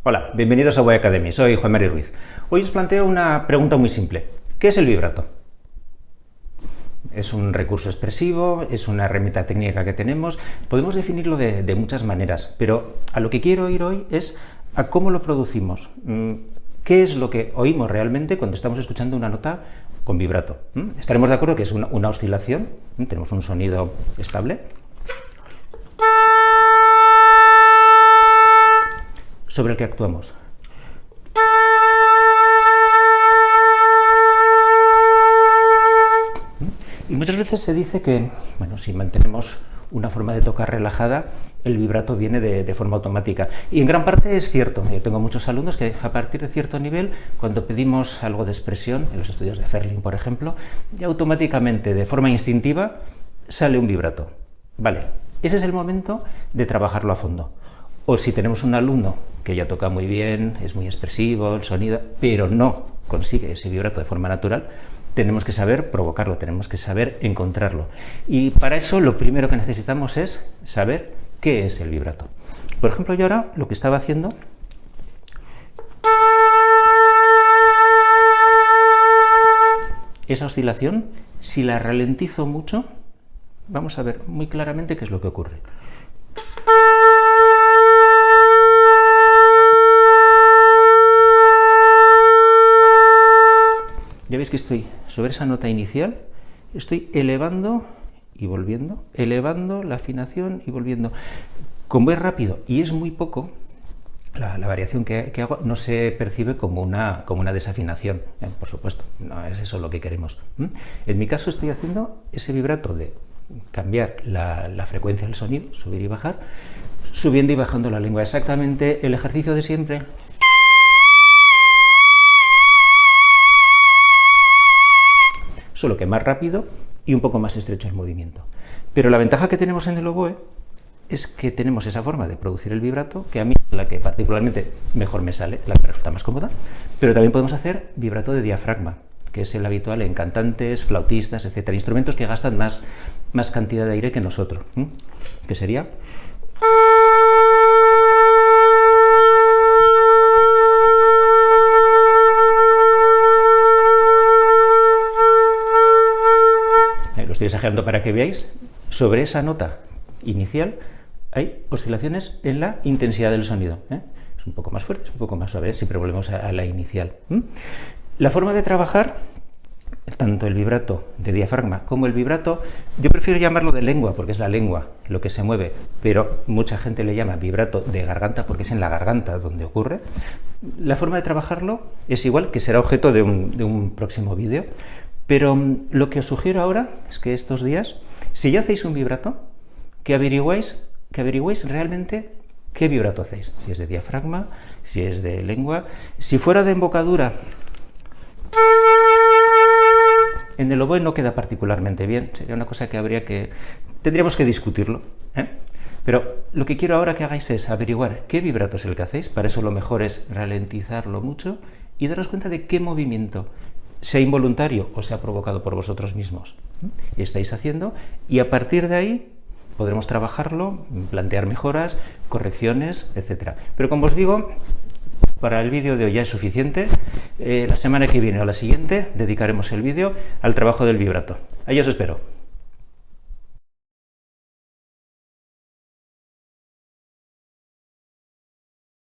Hola, bienvenidos a Voy Academy, soy Juan Mari Ruiz. Hoy os planteo una pregunta muy simple. ¿Qué es el vibrato? Es un recurso expresivo, es una herramienta técnica que tenemos, podemos definirlo de muchas maneras, pero a lo que quiero ir hoy es a cómo lo producimos. ¿Qué es lo que oímos realmente cuando estamos escuchando una nota con vibrato? Estaremos de acuerdo que es una oscilación, tenemos un sonido estable sobre el que actuamos. Y muchas veces se dice que, bueno, si mantenemos una forma de tocar relajada, el vibrato viene de forma automática. Y en gran parte es cierto. Yo tengo muchos alumnos que a partir de cierto nivel, cuando pedimos algo de expresión, en los estudios de Ferling, por ejemplo, ya automáticamente, de forma instintiva, sale un vibrato. Vale, ese es el momento de trabajarlo a fondo. O si tenemos un alumno que ya toca muy bien, es muy expresivo, el sonido, pero no consigue ese vibrato de forma natural, tenemos que saber provocarlo, tenemos que saber encontrarlo. Y para eso lo primero que necesitamos es saber qué es el vibrato. Por ejemplo, yo ahora lo que estaba haciendo esa oscilación, si la ralentizo mucho, vamos a ver muy claramente qué es lo que ocurre. Ya veis que estoy sobre esa nota inicial, estoy elevando y volviendo, elevando la afinación y volviendo. Como es rápido y es muy poco, la variación que hago no se percibe como una desafinación, por supuesto, no es eso lo que queremos. En mi caso estoy haciendo ese vibrato de cambiar la frecuencia del sonido, subir y bajar, subiendo y bajando la lengua, exactamente el ejercicio de siempre. Solo que más rápido y un poco más estrecho el movimiento. Pero la ventaja que tenemos en el oboe es que tenemos esa forma de producir el vibrato, que a mí es la que particularmente mejor me sale, la que resulta más cómoda, pero también podemos hacer vibrato de diafragma, que es el habitual en cantantes, flautistas, etcétera, instrumentos que gastan más cantidad de aire que nosotros, que sería... Lo estoy exagerando para que veáis, sobre esa nota inicial hay oscilaciones en la intensidad del sonido. Es un poco más fuerte, es un poco más suave, siempre volvemos a la inicial. La forma de trabajar, tanto el vibrato de diafragma como el vibrato, yo prefiero llamarlo de lengua, porque es la lengua lo que se mueve, pero mucha gente le llama vibrato de garganta porque es en la garganta donde ocurre. La forma de trabajarlo es igual, que será objeto de un próximo vídeo. Pero lo que os sugiero ahora es que estos días, si ya hacéis un vibrato, que averigüéis realmente qué vibrato hacéis. Si es de diafragma, si es de lengua. Si fuera de embocadura, en el oboe no queda particularmente bien. Sería una cosa que tendríamos que discutirlo. Pero lo que quiero ahora que hagáis es averiguar qué vibrato es el que hacéis. Para eso lo mejor es ralentizarlo mucho y daros cuenta de qué movimiento, sea involuntario o sea provocado por vosotros mismos, estáis haciendo, y a partir de ahí podremos trabajarlo, plantear mejoras, correcciones, etc. Pero como os digo, para el vídeo de hoy ya es suficiente. La semana que viene o la siguiente dedicaremos el vídeo al trabajo del vibrato. Ahí os espero.